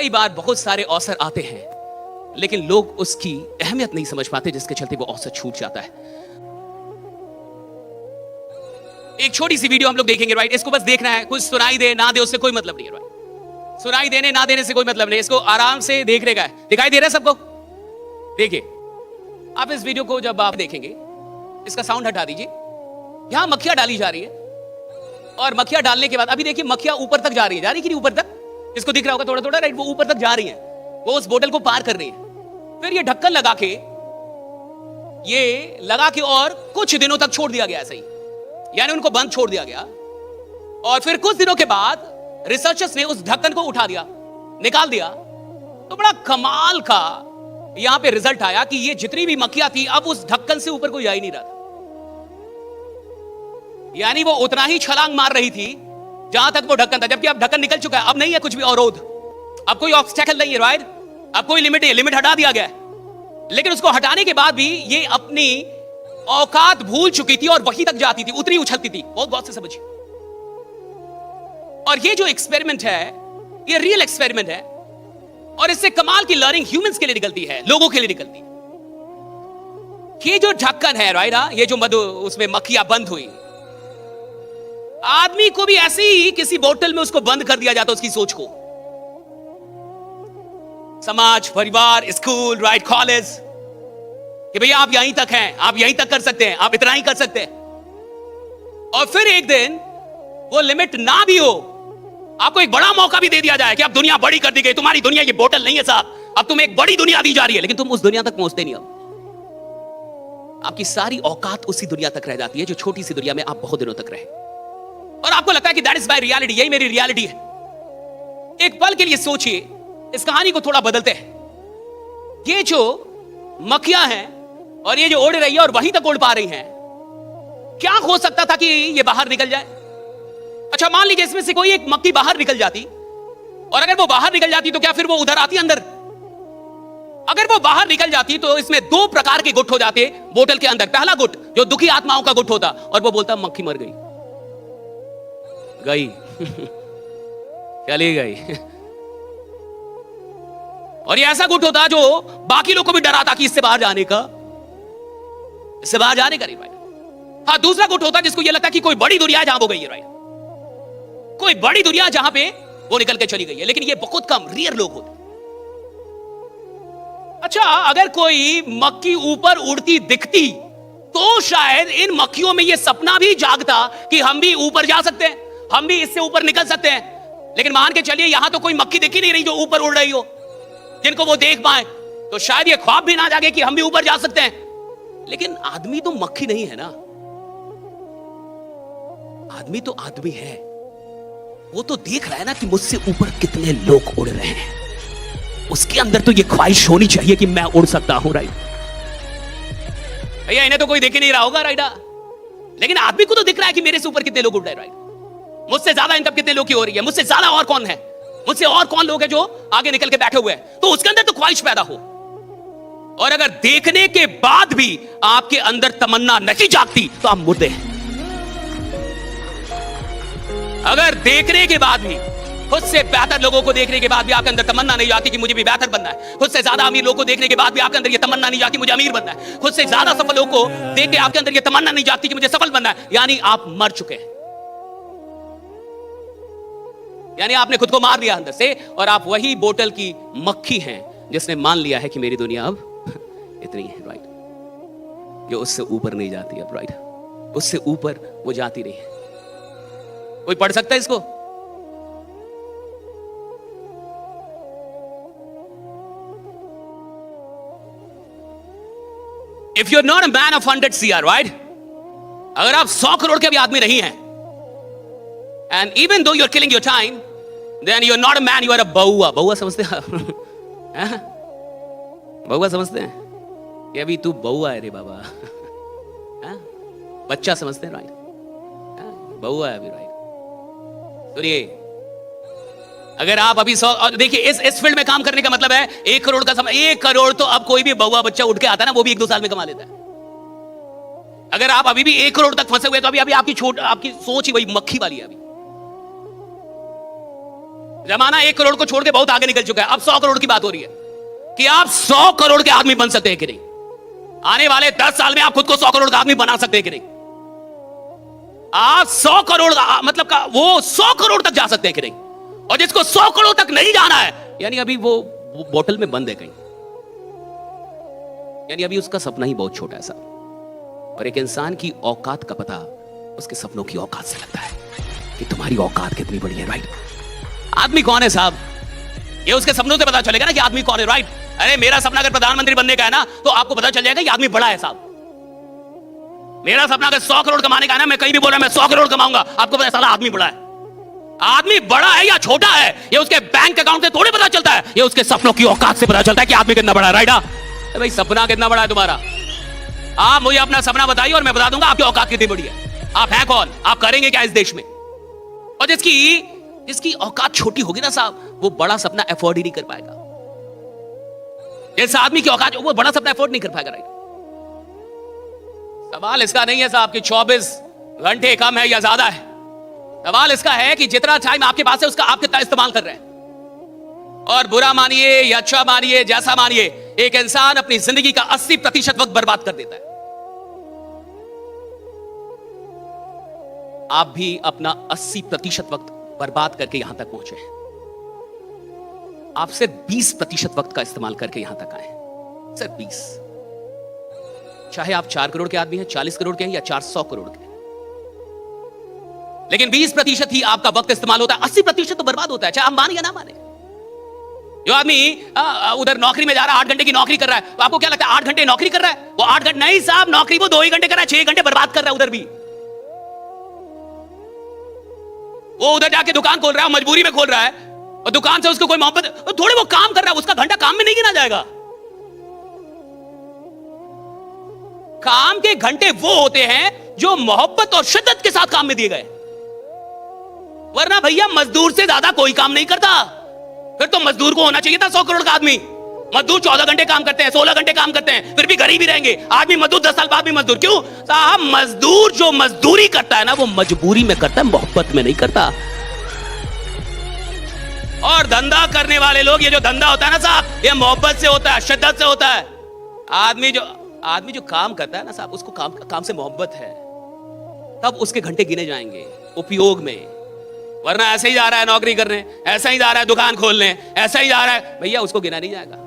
कई बार बहुत अवसर अवसर आते हैं लेकिन लोग उसकी अहमियत नहीं समझ पाते, जिसके चलते वो अवसर छूट जाता है। एक छोटी सी वीडियो हम लोग देखेंगे, राइट। इसको बस देखना है, कुछ सुनाई दे ना दे उससे कोई मतलब नहीं है, राइट। सुनाई देने ना देने से कोई मतलब नहीं, इसको आराम से देखने का है। दिखाई दे रहा है सबको? देखिए आप इस वीडियो को जब आप देखेंगे, इसका साउंड हटा दीजिए। यहां मक्खियां डाली जा रही है और मक्खियां डालने के बाद अभी देखिए मक्खियां ऊपर तक जा रही है, जा रही कि नहीं ऊपर तक? इसको दिख रहा होगा थोड़ा थोड़ा, राइट। वो ऊपर तक जा रही है, वो उस बोतल को पार कर रही है। फिर ये ढक्कन लगा के और कुछ दिनों तक छोड़ दिया गया ऐसे ही, यानी उनको बंद छोड़ दिया गया। और फिर कुछ दिनों के बाद रिसर्चर्स ने उस ढक्कन को उठा दिया, निकाल दिया। तो बड़ा कमाल का यहां पे रिजल्ट आया कि ये जितनी भी मक्खियां थी अब उस ढक्कन से ऊपर कोई जा ही नहीं रहा था। यानी वो उतना ही छलांग मार रही थी जहां तक वो ढक्कन था, जबकि अब ढक्कन निकल चुका है। अब नहीं है कुछ भी अवरोध, अब कोई ऑब्स्टेकल नहीं है, राइट। अब कोई लिमिट है, लिमिट हटा दिया गया। लेकिन उसको हटाने के बाद भी ये अपनी औकात भूल चुकी थी और वहीं तक जाती थी, उतनी उछलती थी। बहुत बहुत से समझिए। और ये जो एक्सपेरिमेंट है ये रियल एक्सपेरिमेंट है और इससे कमाल की लर्निंग ह्यूमंस के लिए निकलती है, लोगों के लिए निकलती है। ये जो ढक्कन है, राइट, ये जो मधु उसमें मक्खियां बंद हुई, आदमी को भी ऐसे ही किसी बोतल में उसको बंद कर दिया जाता, उसकी सोच को। समाज, परिवार, स्कूल, राइट, कॉलेज, कि भैया आप यहीं तक हैं, आप यहीं तक कर सकते हैं, आप इतना ही कर सकते हैं। और फिर एक दिन वो लिमिट ना भी हो, आपको एक बड़ा मौका भी दे दिया जाए कि अब दुनिया बड़ी कर दी गई, तुम्हारी दुनिया ये बोतल नहीं है साहब, अब तुम्हें एक बड़ी दुनिया दी जा रही है, लेकिन तुम उस दुनिया तक पहुंचते नहीं। अब आपकी सारी औकात उसी दुनिया तक रह जाती है जो छोटी सी दुनिया में आप बहुत दिनों तक रहे, और आपको लगता है कि दैट इज माय रियलिटी, यही मेरी रियलिटी है। एक पल के लिए सोचिए, इस कहानी को थोड़ा बदलते हैं। ये जो मक्खियां हैं और ये जो उड़ रही है और वहीं तक उड़ पा रही हैं, क्या हो सकता था कि ये बाहर निकल जाए? अच्छा, मान लीजिए इसमें से कोई एक मक्खी बाहर निकल जाती, और अगर वो बाहर निकल जाती तो क्या फिर वो उधर आती अंदर? अगर वो बाहर निकल जाती तो इसमें दो प्रकार के गुट हो जाते बोतल के अंदर। पहला गुट जो दुखी आत्माओं का गुट होता, और वो बोलता मक्खी मर गई, गई चली गई। और ये ऐसा गुट होता जो बाकी लोग को भी डराता कि इससे बाहर जाने का, इससे बाहर जाने का नहीं, राइट। हाँ, दूसरा गुट होता जिसको ये लगता कि कोई बड़ी दुनिया जहां वो गई है, राइट, कोई बड़ी दुनिया जहां पे वो निकल के चली गई है। लेकिन ये बहुत कम रेयर लोग होते। अच्छा, अगर कोई मक्खी ऊपर उड़ती दिखती तो शायद इन मक्खियों में ये सपना भी जागता कि हम भी ऊपर जा सकते हैं, हम भी इससे ऊपर निकल सकते हैं। लेकिन मान के चलिए यहां तो कोई मक्खी दिख ही नहीं रही जो ऊपर उड़ रही हो, जिनको वो देख पाए, तो शायद ये ख्वाब भी ना जागे कि हम भी ऊपर जा सकते हैं। लेकिन आदमी तो मक्खी नहीं है ना, आदमी तो आदमी है। वो तो देख रहा है ना कि मुझसे ऊपर कितने लोग उड़ रहे हैं, उसके अंदर तो ये ख्वाहिश होनी चाहिए कि मैं उड़ सकता हूं, राइट। भैया इन्हें तो कोई देख ही नहीं रहा होगा, राइट, लेकिन आदमी को तो दिख रहा है कि मेरे से ऊपर कितने लोग उड़ रहे हैं, राइट। मुझसे ज्यादा इनकम कितने लोग की हो रही है, मुझसे ज्यादा और कौन है, मुझसे और कौन लोग हैं जो आगे निकल के बैठे हुए हैं। तो उसके अंदर तो ख्वाहिश पैदा हो। और अगर देखने के बाद भी आपके अंदर तमन्ना नहीं जागती तो आप मुर्दे हैं। अगर देखने के बाद भी, खुद से बेहतर लोगों को देखने के बाद भी आपके अंदर तमन्ना नहीं जाती कि मुझे भी बेहतर बनना है, खुद से ज्यादा अमीर लोगों को देखने के बाद भी आपके अंदर ये तमन्ना नहीं जाती मुझे अमीर बनना है, खुद से ज्यादा सफल लोगों को देख के आपके अंदर ये तमन्ना नहीं जाती कि मुझे सफल बनना है, यानी आप मर चुके हैं। यानी आपने खुद को मार दिया अंदर से, और आप वही बोतल की मक्खी हैं जिसने मान लिया है कि मेरी दुनिया अब इतनी है, राइट, जो उससे ऊपर नहीं जाती अब, राइट, उससे ऊपर वो जाती नहीं है। कोई पढ़ सकता है इसको? If you're not a man of 100 CR, right? अगर आप 100 करोड़ के भी आदमी नहीं हैं, and even though you're killing your time, then you're not a man, you are a बहुआ। बहुआ समझते हैं? बहुआ समझते हैं कि अभी तू बहुआ है रे बाबा। बच्चा समझते हैं, राइट, बहुआ है अभी, राइट। सुनिए, अगर आप अभी 100, देखिए इस फील्ड में काम करने का मतलब है 1 करोड़ का समय। 1 करोड़ तो अब कोई भी बहुआ बच्चा उठ के आता है ना, वो भी 1-2 साल में कमा लेता है। अगर आप अभी भी 1 करोड़ तक फंसे हुए तो अभी आपकी सोच ही वही मक्खी वाली है। अभी जमाना 1 करोड़ को छोड़ के बहुत आगे निकल चुका है। अब 100 करोड़ की बात हो रही है कि आप 100 करोड़ के आदमी बन सकते हैं कि नहीं। आने वाले 10 साल में आप खुद को 100 करोड़ का आदमी बना सकते हैं कि नहीं। आप 100 करोड़ मतलब का वो 100 करोड़ तक जा सकते हैं कि नहीं। और जिसको 100 करोड़ तक नहीं जाना है, यानी अभी वो बोतल में बंद है कहीं, यानी अभी उसका सपना ही बहुत छोटा है साहब। और एक इंसान की औकात का पता उसके सपनों की औकात से लगता है कि तुम्हारी औकात कितनी बड़ी है, राइट। आदमी कौन है साहब, ये उसके सपनों से पता चलेगा ना कि आदमी कौन है, राइट। अरे मेरा सपना अगर प्रधानमंत्री बनने का है ना, तो आपको पता चल जाएगा कि आदमी बड़ा है साहब। मेरा सपना अगर 100 करोड़ कमाने का है ना, मैं कहीं भी बोल रहा मैं 100 करोड़ कमाऊंगा, आपको पता साला आदमी बड़ा है। आदमी बड़ा है या छोटा है, ये उसके बैंक अकाउंट से थोड़ी पता चलता है, ये उसके सपनों की औकात से पता चलता है कि आदमी कितना बड़ा है, राइट। भाई सपना कितना बड़ा है तुम्हारा, आप मुझे अपना सपना बताइए और मैं बता दूंगा आपकी औकात कितनी बड़ी है। आप हैं कौन, आप करेंगे क्या इस देश में। और जिसकी औकात छोटी होगी ना साहब, वो बड़ा सपना अफोर्ड ही नहीं कर पाएगा। जिस आदमी की औकात, वो बड़ा सपना अफोर्ड नहीं कर पाएगा, राइट। सवाल इसका नहीं है साहब कि 24 घंटे कम है या ज्यादा है। सवाल इसका है कि जितना टाइम आपके पास है उसका आप कितना इस्तेमाल कर रहे हैं। और बुरा मानिए या अच्छा मानिए, जैसा मानिए, एक इंसान अपनी जिंदगी का 80% वक्त बर्बाद कर देता है। आप भी अपना 80% वक्त बर्बाद करके यहां तक पहुंचे हैं। आप सिर्फ 20% वक्त का इस्तेमाल करके यहां तक आए, सिर्फ 20। चाहे आप 4 करोड़ के आदमी हैं, 40 करोड़ के हैं या 400 करोड़ के हैं, लेकिन 20% ही आपका वक्त इस्तेमाल होता है। 80% तो बर्बाद होता है, चाहे आप माने या ना माने। जो आदमी उधर नौकरी में जा रहा है, 8 घंटे की नौकरी कर रहा है, तो आपको क्या लगता है 8 घंटे नौकरी कर रहा है? वो 8 घंटे नहीं साहब, नौकरी वो 2 ही घंटे कर रहा है, 6 घंटे बर्बाद कर रहा है उधर भी। वो उधर जाके दुकान खोल रहा है, मजबूरी में खोल रहा है, और दुकान से उसको कोई मोहब्बत, थोड़े वो काम कर रहा है, उसका घंटा काम में नहीं गिना जाएगा। काम के घंटे वो होते हैं जो मोहब्बत और शिद्दत के साथ काम में दिए गए, वरना भैया मजदूर से ज्यादा कोई काम नहीं करता। फिर तो मजदूर को होना चाहिए था 100 करोड़ का आदमी। मजदूर 14 घंटे काम करते हैं, 16 घंटे काम करते हैं, फिर भी गरीब ही रहेंगे। आदमी मजदूर 10 साल बाद भी मजदूर क्यों साहब? मजदूर जो मजदूरी करता है ना, वो मजबूरी में करता है, मोहब्बत में नहीं करता। और धंधा करने वाले लोग, ये जो धंधा होता है ना साहब, ये मोहब्बत से होता है, शिद्दत से होता है। आदमी जो काम करता है ना साहब, उसको काम से मोहब्बत है, तब उसके घंटे गिने जाएंगे उपयोग में। वरना ऐसे ही जा रहा है नौकरी करने, ऐसा ही जा रहा है दुकान खोलने, ऐसा ही जा रहा है, भैया उसको गिना नहीं जाएगा।